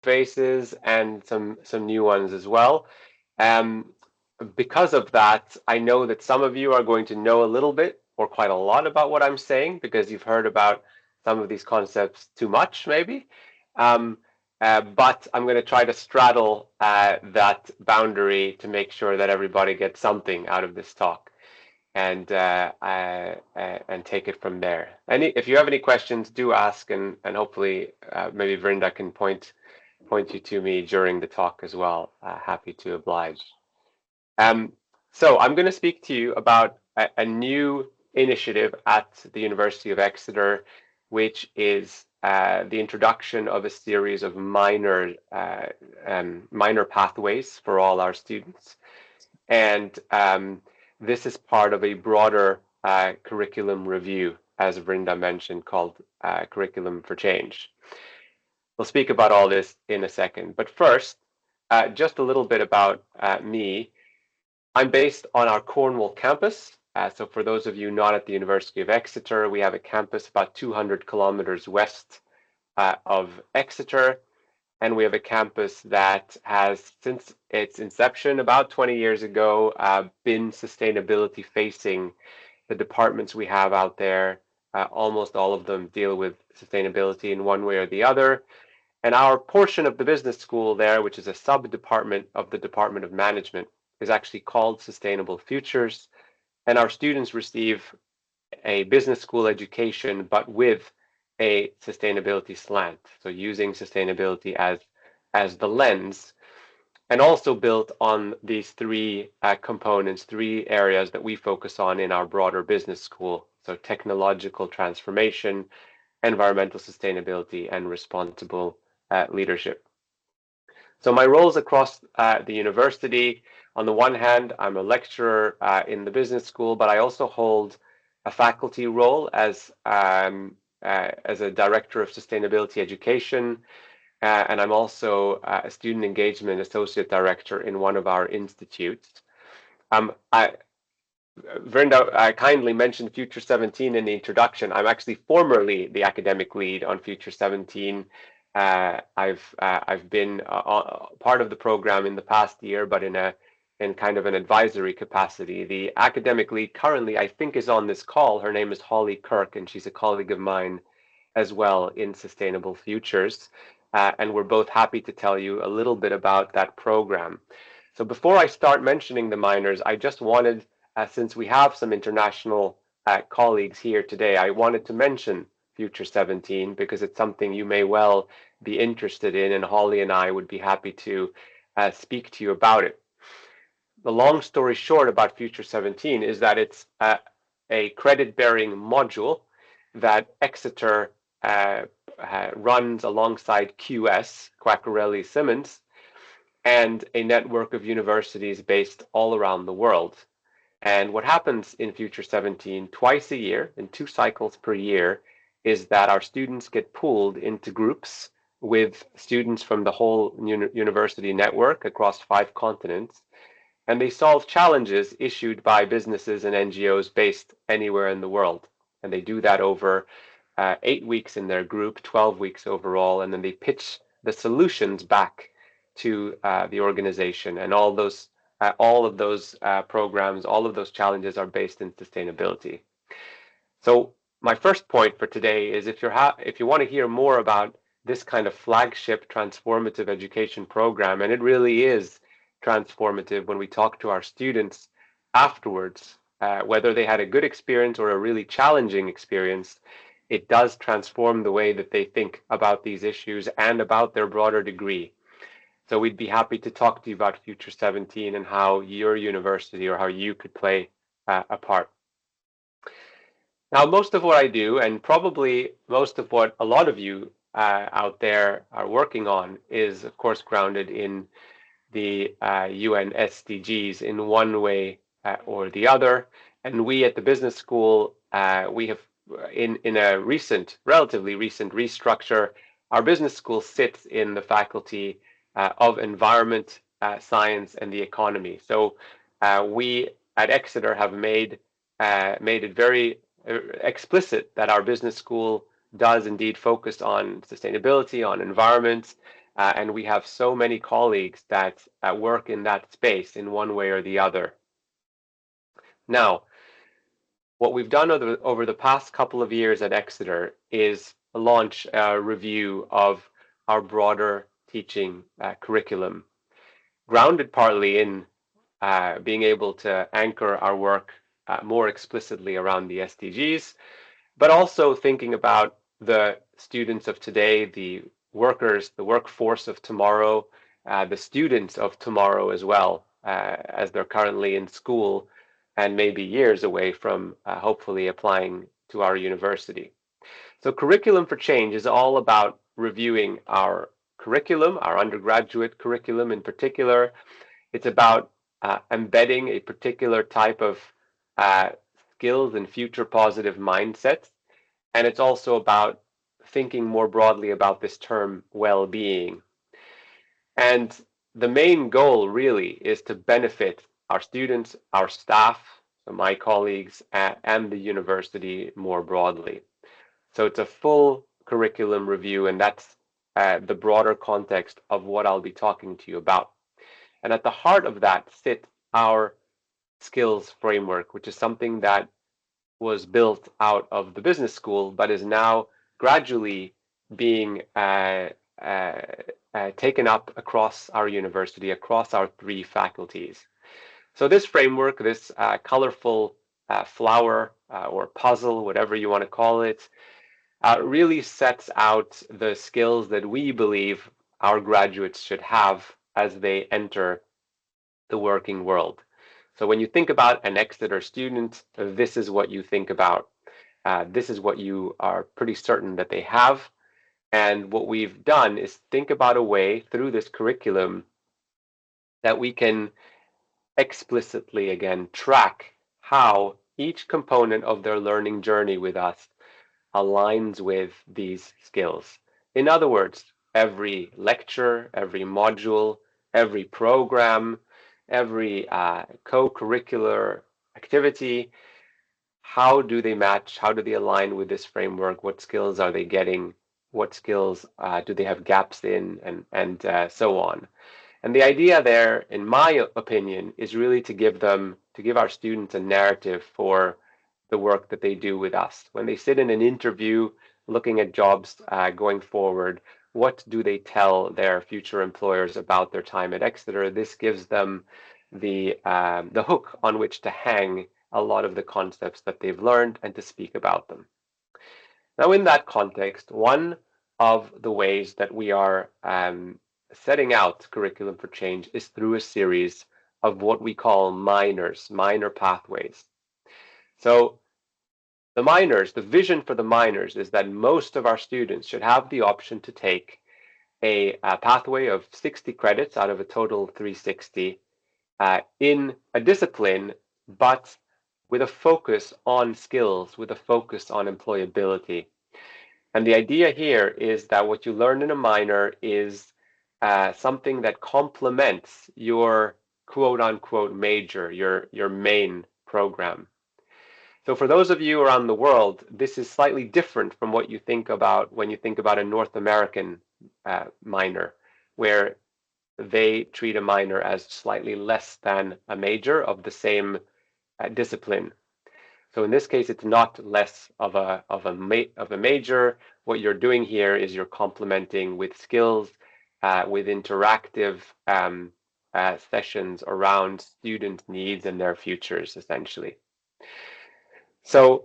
faces and some new ones as well. Um, because of that, I know that some of you are going to know a little bit or quite a lot about what I'm saying because you've heard about some of these concepts too much, maybe. Um, but I'm going to try to straddle that boundary to make sure that everybody gets something out of this talk and take it from there. If you have any questions, do ask, and hopefully maybe Vrinda can point you to me during the talk as well. Happy to oblige. Um, so I'm going to speak to you about a new initiative at the University of Exeter, which is the introduction of a series of minor pathways for all our students. And this is part of a broader curriculum review, as Vrinda mentioned, called Curriculum for Change. We'll speak about all this in a second. But first, just a little bit about me. I'm based on our Cornwall campus. So for those of you not at the University of Exeter, we have a campus about 200 kilometers west of Exeter. And we have a campus that has, since its inception about 20 years ago, been sustainability facing. The departments we have out there, almost all of them deal with sustainability in one way or the other. And our portion of the business school there, which is a sub-department of the Department of Management, is actually called Sustainable Futures. And our students receive a business school education, but with a sustainability slant. So using sustainability as the lens, and also built on these three components, three areas that we focus on in our broader business school. So technological transformation, environmental sustainability, and responsible leadership. So my roles across the university, on the one hand, I'm a lecturer in the business school, but I also hold a faculty role as a director of sustainability education, and I'm also a student engagement associate director in one of our institutes. I, Verinda kindly mentioned Future 17 in the introduction. I'm actually formerly the academic lead on Future 17. I've been part of the program in the past year, but in kind of an advisory capacity. The academic lead currently, I think, is on this call. Her name is Holly Kirk, and she's a colleague of mine as well in Sustainable Futures. And we're both happy to tell you a little bit about that program. So before I start mentioning the minors, I just wanted, since we have some international colleagues here today, I wanted to mention Future 17 because it's something you may well be interested in, and Holly and I would be happy to speak to you about it. The long story short about Future 17 is that it's a credit-bearing module that Exeter runs alongside QS, Quacquarelli Symonds, and a network of universities based all around the world. And what happens in Future 17 twice a year, in 2 cycles per year, is that our students get pooled into groups with students from the whole university network across 5 continents, and they solve challenges issued by businesses and NGOs based anywhere in the world. And they do that over 8 weeks in their group, 12 weeks overall, and then they pitch the solutions back to the organization. And all of those programs, all of those challenges are based in sustainability. So my first point for today is if you want to hear more about this kind of flagship transformative education program, and it really is transformative when we talk to our students afterwards, whether they had a good experience or a really challenging experience, it does transform the way that they think about these issues and about their broader degree. So we'd be happy to talk to you about Future 17 and how your university or how you could play a part. Now, most of what I do, and probably most of what a lot of you out there are working on, is of course grounded in the UN SDGs in one way or the other. And we at the business school, we have in a relatively recent restructure, our business school sits in the faculty of environment, science, and the economy. So we at Exeter have made it very explicit that our business school does indeed focus on sustainability, on environment, and we have so many colleagues that work in that space in one way or the other. Now, what we've done over the past couple of years at Exeter is launch a review of our broader teaching curriculum, grounded partly in being able to anchor our work more explicitly around the SDGs, but also thinking about the students of today, the workers, the workforce of tomorrow, the students of tomorrow as well, as they're currently in school and maybe years away from hopefully applying to our university. So Curriculum for Change is all about reviewing our curriculum, our undergraduate curriculum in particular. It's about embedding a particular type of uh, skills and future positive mindsets. And it's also about thinking more broadly about this term well-being. And the main goal really is to benefit our students, our staff, so my colleagues, and the university more broadly. So it's a full curriculum review, and that's the broader context of what I'll be talking to you about. And at the heart of that sits our skills framework, which is something that was built out of the business school, but is now gradually being taken up across our university, across our 3 faculties. So this framework, this colorful flower or puzzle, whatever you want to call it, really sets out the skills that we believe our graduates should have as they enter the working world. So when you think about an Exeter student, this is what you think about. This is what you are pretty certain that they have. And what we've done is think about a way through this curriculum that we can explicitly, again, track how each component of their learning journey with us aligns with these skills. In other words, every lecture, every module, every program, every co-curricular activity, how do they match? How do they align with this framework? What skills are they getting? What skills do they have gaps in, and so on? And the idea there, in my opinion, is really to give our students a narrative for the work that they do with us. When they sit in an interview looking at jobs going forward, what do they tell their future employers about their time at Exeter? This gives them the hook on which to hang a lot of the concepts that they've learned and to speak about them. Now, in that context, one of the ways that we are setting out Curriculum for Change is through a series of what we call minor pathways. So the vision for the minors is that most of our students should have the option to take a pathway of 60 credits out of a total of 360 in a discipline, but with a focus on skills, with a focus on employability. And the idea here is that what you learn in a minor is something that complements your quote unquote major, your main program. So for those of you around the world, this is slightly different from what you think about when you think about a North American minor, where they treat a minor as slightly less than a major of the same discipline. So in this case, it's not less of a major. What you're doing here is you're complementing with skills, with interactive sessions around student needs and their futures, essentially. So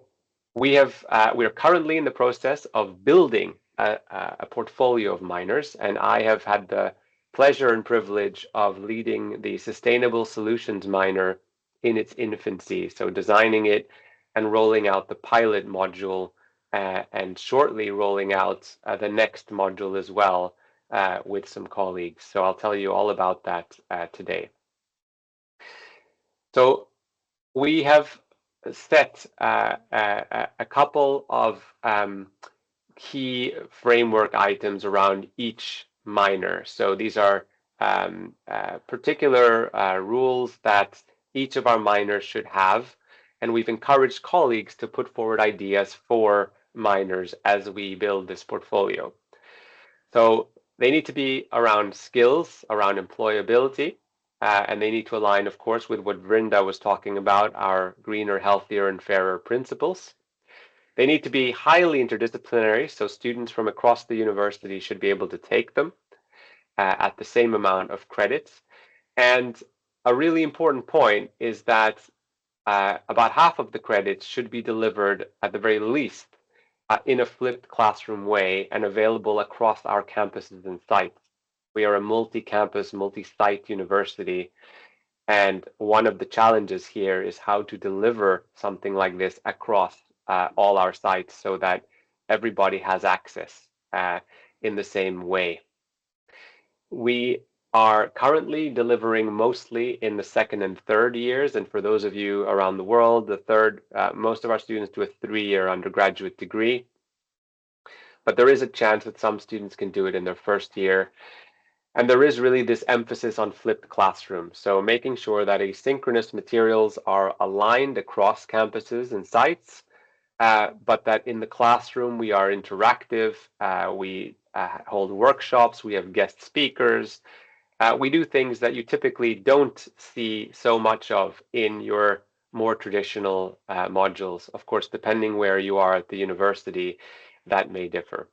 we're currently in the process of building a portfolio of minors, and I have had the pleasure and privilege of leading the Sustainable Solutions minor in its infancy. So designing it and rolling out the pilot module, and shortly rolling out the next module as well with some colleagues. So I'll tell you all about that today. So we have set a couple of key framework items around each minor. So these are particular rules that each of our minors should have, and we've encouraged colleagues to put forward ideas for minors as we build this portfolio. So They need to be around skills, around employability, and they need to align, of course, with what Vrinda was talking about, our greener, healthier, and fairer principles. They need to be highly interdisciplinary, so students from across the university should be able to take them at the same amount of credits. And a really important point is that about half of the credits should be delivered at the very least in a flipped classroom way and available across our campuses and sites. We are a multi-campus, multi-site university, and one of the challenges here is how to deliver something like this across all our sites so that everybody has access in the same way. We are currently delivering mostly in the second and third years, and for those of you around the world, the third, most of our students do a 3-year undergraduate degree, but there is a chance that some students can do it in their first year. And there is really this emphasis on flipped classrooms. So making sure that asynchronous materials are aligned across campuses and sites, but that in the classroom we are interactive, we hold workshops, we have guest speakers, we do things that you typically don't see so much of in your more traditional modules. Of course, depending where you are at the university, that may differ.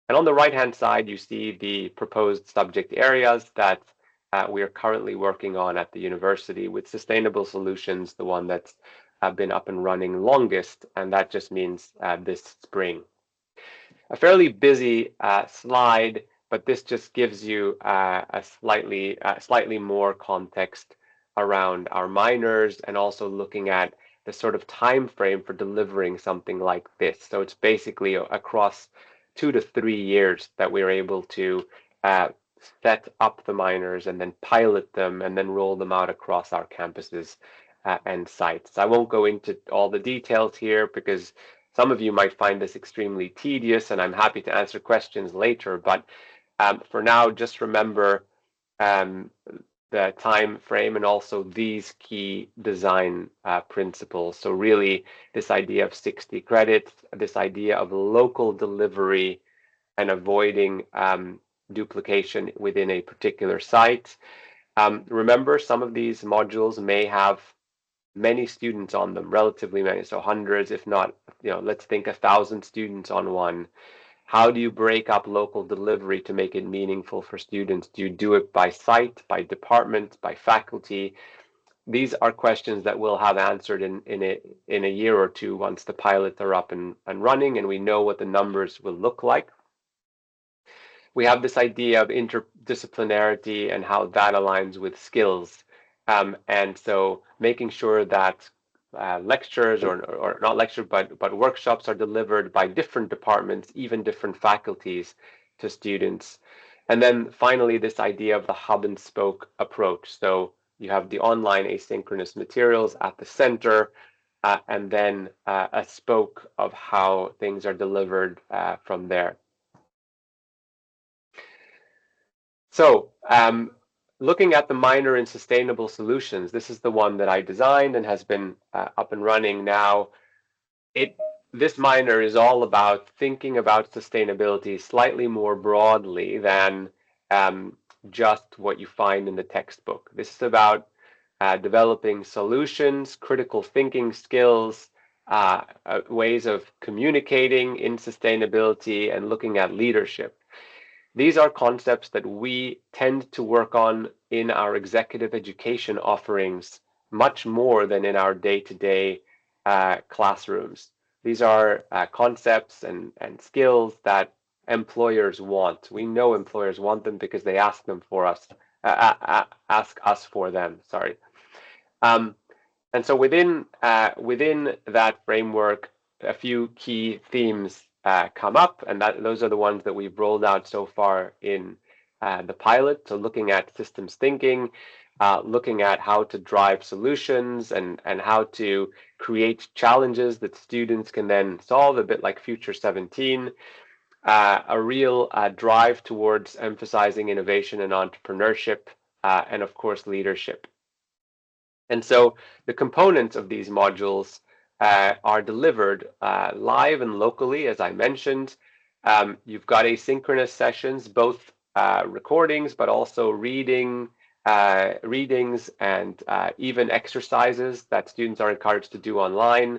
And on the right-hand side, you see the proposed subject areas that we are currently working on at the university, with sustainable solutions, the one that's been up and running longest, and that just means this spring. A fairly busy slide, but this just gives you a slightly more context around our minors and also looking at the sort of time frame for delivering something like this. So it's basically across 2 to 3 years that we're able to set up the minors and then pilot them and then roll them out across our campuses and sites. I won't go into all the details here because some of you might find this extremely tedious, and I'm happy to answer questions later. But for now, just remember the time frame and also these key design principles. So really, this idea of 60 credits, this idea of local delivery and avoiding duplication within a particular site. Remember, some of these modules may have many students on them, relatively many, so hundreds, if not, let's think 1,000 students on one. How do you break up local delivery to make it meaningful for students? Do you do it by site, by department, by faculty? These are questions that we'll have answered in a year or two once the pilots are up and running and we know what the numbers will look like. We have this idea of interdisciplinarity and how that aligns with skills. And so making sure that lectures or not lectures, but workshops are delivered by different departments, even different faculties to students. And then finally, this idea of the hub and spoke approach. So you have the online asynchronous materials at the center, and then a spoke of how things are delivered from there. So looking at the minor in sustainable solutions, this is the one that I designed and has been up and running now. This minor is all about thinking about sustainability slightly more broadly than just what you find in the textbook. This is about developing solutions, critical thinking skills, ways of communicating in sustainability, and looking at leadership. These are concepts that we tend to work on in our executive education offerings much more than in our day-to-day classrooms. These are concepts and skills that employers want. We know employers want them because they ask them for us, ask us for them. Sorry. And so within that framework, a few key themes come up, and those are the ones that we've rolled out so far in the pilot. So looking at systems thinking, looking at how to drive solutions and how to create challenges that students can then solve, a bit like Future 17, a real drive towards emphasizing innovation and entrepreneurship, and of course leadership. And so the components of these modules are delivered live and locally, as I mentioned. You've got asynchronous sessions, both recordings, but also readings and even exercises that students are encouraged to do online.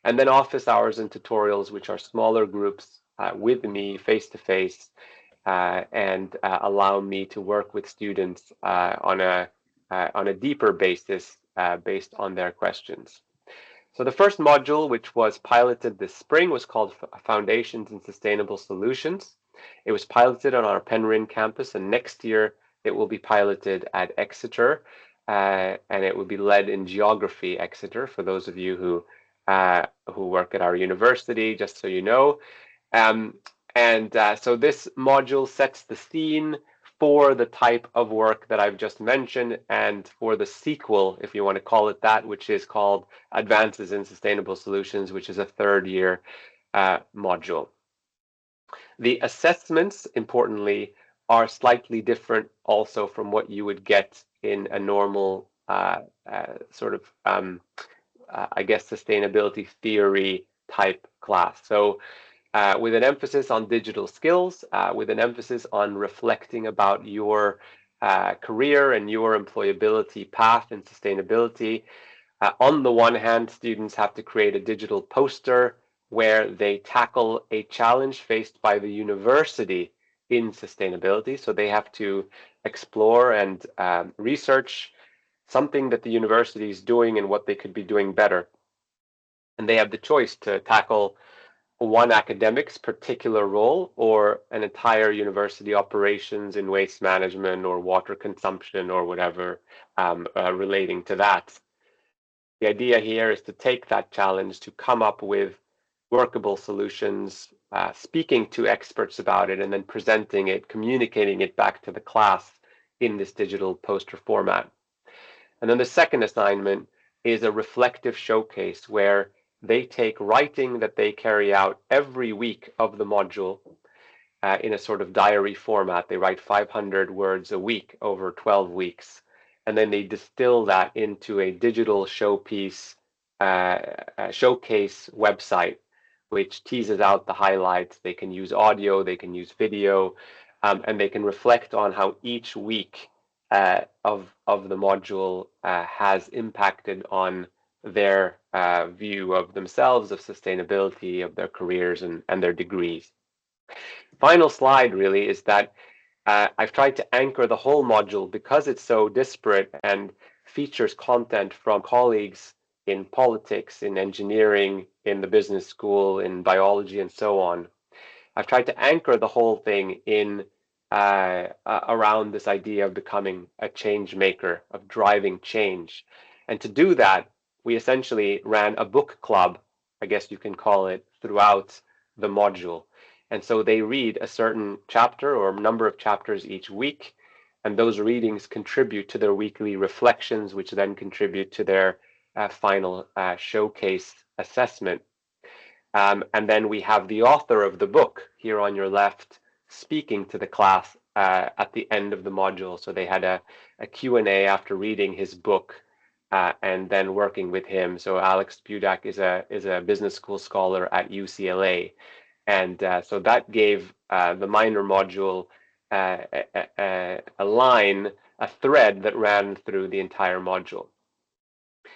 And then office hours and tutorials, which are smaller groups with me face to face and allow me to work with students on a deeper basis based on their questions. So the first module, which was piloted this spring, was called Foundations in Sustainable Solutions. It was piloted on our Penryn campus, and next year it will be piloted at Exeter, and it will be led in Geography Exeter, for those of you who work at our university, just so you know. So this module sets the scene for the type of work that I've just mentioned and for the sequel, if you want to call it that, which is called Advances in Sustainable Solutions, which is a third year module. The assessments, importantly, are slightly different also from what you would get in a normal I guess, sustainability theory type class. So with an emphasis on digital skills, with an emphasis on reflecting about your career and your employability path and sustainability. On the one hand, students have to create a digital poster where they tackle a challenge faced by the university in sustainability. So they have to explore and research something that the university is doing and what they could be doing better. And they have the choice to tackle one academic's particular role or an entire university operations in waste management or water consumption or whatever relating to that. The idea here is to take that challenge to come up with workable solutions, speaking to experts about it, and then presenting it, communicating it back to the class in this digital poster format. And then the second assignment is a reflective showcase where they take writing that they carry out every week of the module in a sort of diary format. They write 500 words a week over 12 weeks, and then they distill that into a digital showpiece, showcase website, which teases out the highlights. They can use audio, they can use video, and they can reflect on how each week of the module has impacted on their view of themselves, of sustainability, of their careers and their degrees. Final slide really is that I've tried to anchor the whole module because it's so disparate and features content from colleagues in politics, in engineering, in the business school, in biology, and so on. I've tried to anchor the whole thing in around this idea of becoming a change maker, of driving change. And to do that, we essentially ran a book club, I guess you can call it, throughout the module. And so they read a certain chapter or number of chapters each week, and those readings contribute to their weekly reflections, which then contribute to their final showcase assessment. And then we have the author of the book here on your left speaking to the class at the end of the module. So they had a Q&A after reading his book and then working with him. So Alex Budak is a business school scholar at UCLA. And so that gave the minor module a line, a thread that ran through the entire module.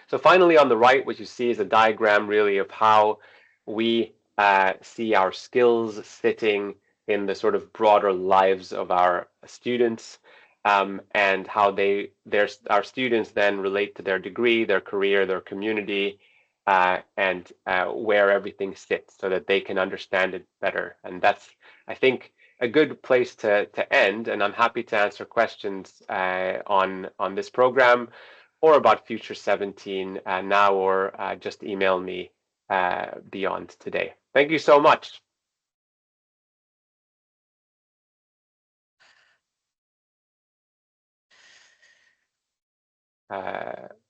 So finally, on the right, what you see is a diagram really of how we see our skills sitting in the sort of broader lives of our students and how our students then relate to their degree, their career, their community, and where everything sits so that they can understand it better. And that's, I think, a good place to end. And I'm happy to answer questions on this program or about Future 17 now, or just email me beyond today. Thank you so much.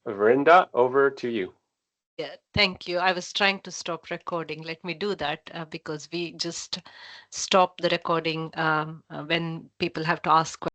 Verinda, over to you. Yeah, thank you. I was trying to stop recording. Let me do that because we just stop the recording when people have to ask questions.